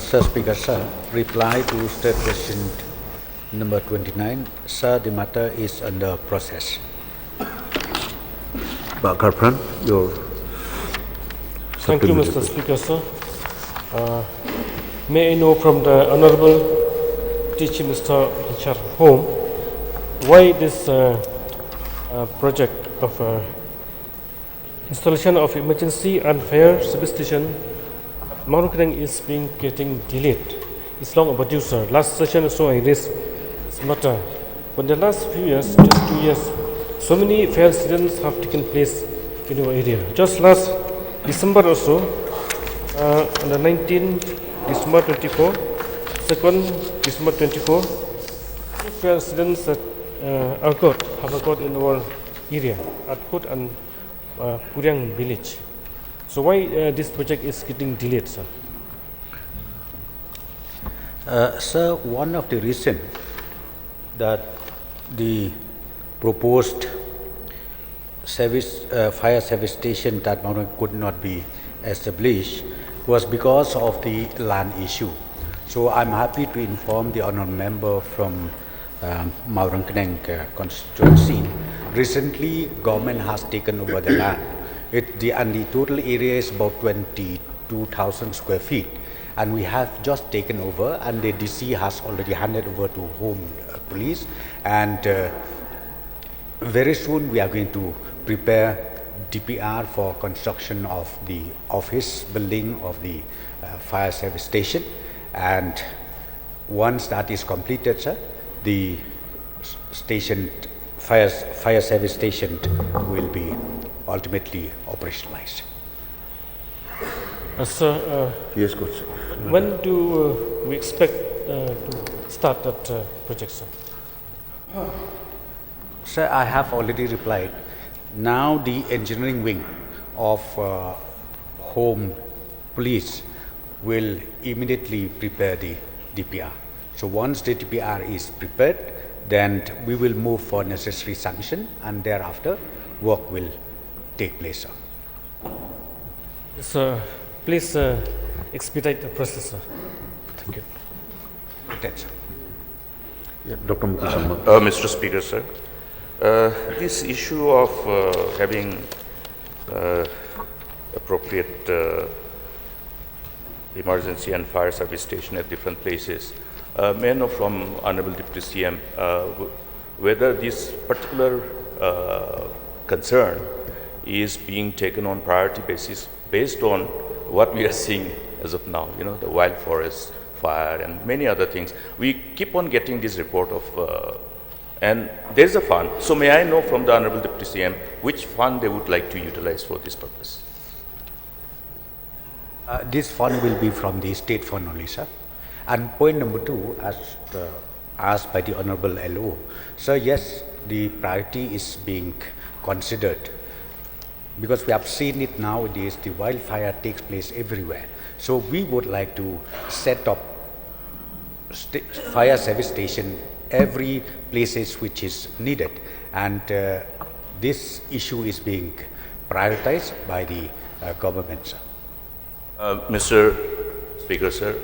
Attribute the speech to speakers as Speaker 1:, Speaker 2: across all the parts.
Speaker 1: Mr. Speaker, sir, reply to state question number 29. Sir, the matter is under process.
Speaker 2: Karpran, your
Speaker 3: Thank you, Mr. Speaker, sir. May I know from the Honorable Teacher Mr. Richard Home why this project of installation of emergency and fire service station Mawryngkneng is getting delayed. It's long overdue, sir. Last session also I raised this matter. But the last few years, just 2 years, so many fire incidents have taken place in our area. Just last December also, on the 19th December 24, 2nd December 24, fire incidents that have occurred in our area at Khut and Pynphriang village. So why this project is getting delayed, sir?
Speaker 1: Sir, one of the reasons that the proposed fire service station that Mawryngkneng could not be established was because of the land issue. So I'm happy to inform the honourable member from Mawryngkneng constituency. Recently, government has taken over the land. And the total area is about 22,000 square feet. And we have just taken over, and the DC has already handed over to Home Police. And very soon we are going to prepare DPR for construction of the office building of the fire service station. And once that is completed, sir, the station fire service station will be ultimately operationalized.
Speaker 3: Sir,
Speaker 2: yes, good.
Speaker 3: when do we expect to start that project, sir?
Speaker 1: Sir, I have already replied. Now the engineering wing of Home Police will immediately prepare the DPR. So once the DPR is prepared, then we will move for necessary sanction, and thereafter work will take place, sir.
Speaker 3: Sir, please expedite the process, sir. Thank you.
Speaker 1: Thanks, sir.
Speaker 2: Yeah, Dr. Mukusamma.
Speaker 4: Mr. Speaker, sir, this issue of having appropriate emergency and fire service station at different places, may I know from Honorable Deputy CM whether this particular concern is being taken on priority basis based on what we are seeing as of now, the wild forest fire and many other things. We keep on getting this report of, and there is a fund. So may I know from the Honorable Deputy CM which fund they would like to utilize for this purpose?
Speaker 1: This fund will be from the state fund only, sir. And point number 2, as asked by the Honorable LO, sir, yes, the priority is being considered, because we have seen it nowadays, the wildfire takes place everywhere. So we would like to set up fire service station every places which is needed. And this issue is being prioritized by the government, sir.
Speaker 4: Mr. Speaker, sir,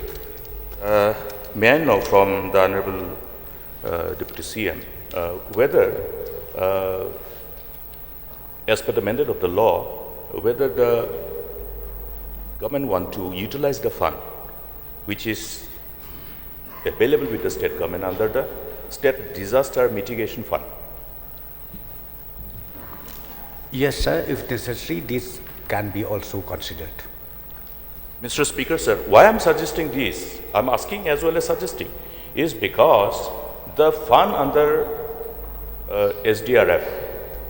Speaker 4: may I know from the Honorable Deputy CM whether, as per the mandate of the law, whether the government want to utilize the fund which is available with the state government under the State Disaster Mitigation Fund?
Speaker 1: Yes, sir, if necessary, this can be also considered.
Speaker 4: Mr. Speaker, sir, why I'm suggesting this, I'm asking as well as suggesting, is because the fund under SDRF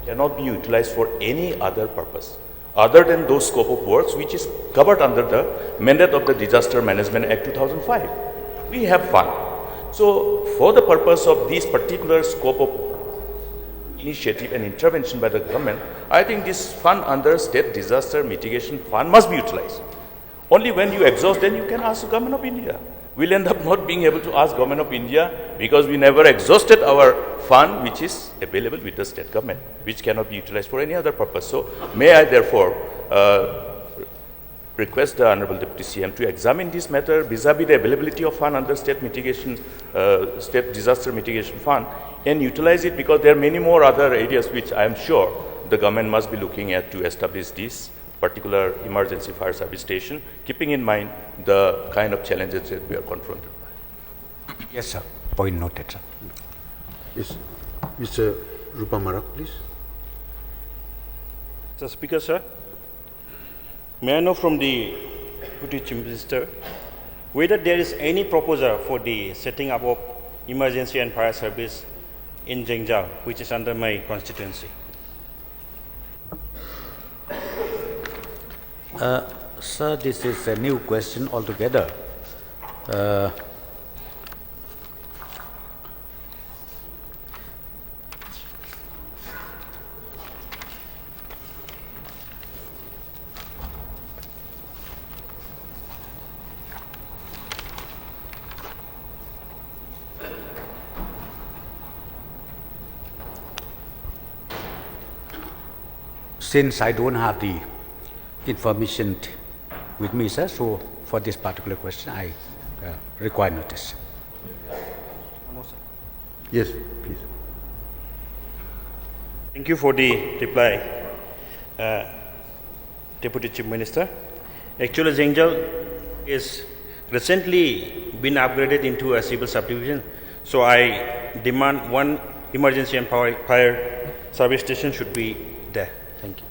Speaker 4: cannot be utilized for any other purpose other than those scope of works which is covered under the mandate of the Disaster Management Act 2005. We have fund. So for the purpose of this particular scope of initiative and intervention by the government, I think this fund under State Disaster Mitigation Fund must be utilized. Only when you exhaust, then you can ask the Government of India. We'll end up not being able to ask Government of India because we never exhausted our fund which is available with the state government, which cannot be utilized for any other purpose. So may I therefore request the Honorable Deputy CM to examine this matter vis-a-vis the availability of fund under state mitigation, state disaster mitigation fund, and utilize it, because there are many more other areas which I am sure the government must be looking at to establish this particular emergency fire service station, keeping in mind the kind of challenges that we are confronted by.
Speaker 1: Yes, sir. Point noted, sir.
Speaker 2: Yes. Mr. Rupa Marak, please.
Speaker 5: Mr. Speaker, sir, may I know from the Deputy Chief Minister whether there is any proposal for the setting up of emergency and fire service in Jingjia, which is under my constituency?
Speaker 1: Sir, this is a new question altogether. Since I don't have the information with me, sir, so for this particular question, I require notice.
Speaker 2: Yes, please.
Speaker 5: Thank you for the reply, Deputy Chief Minister. Actually, Jingjia is recently been upgraded into a civil subdivision, so I demand one emergency and fire service station should be there. Thank you.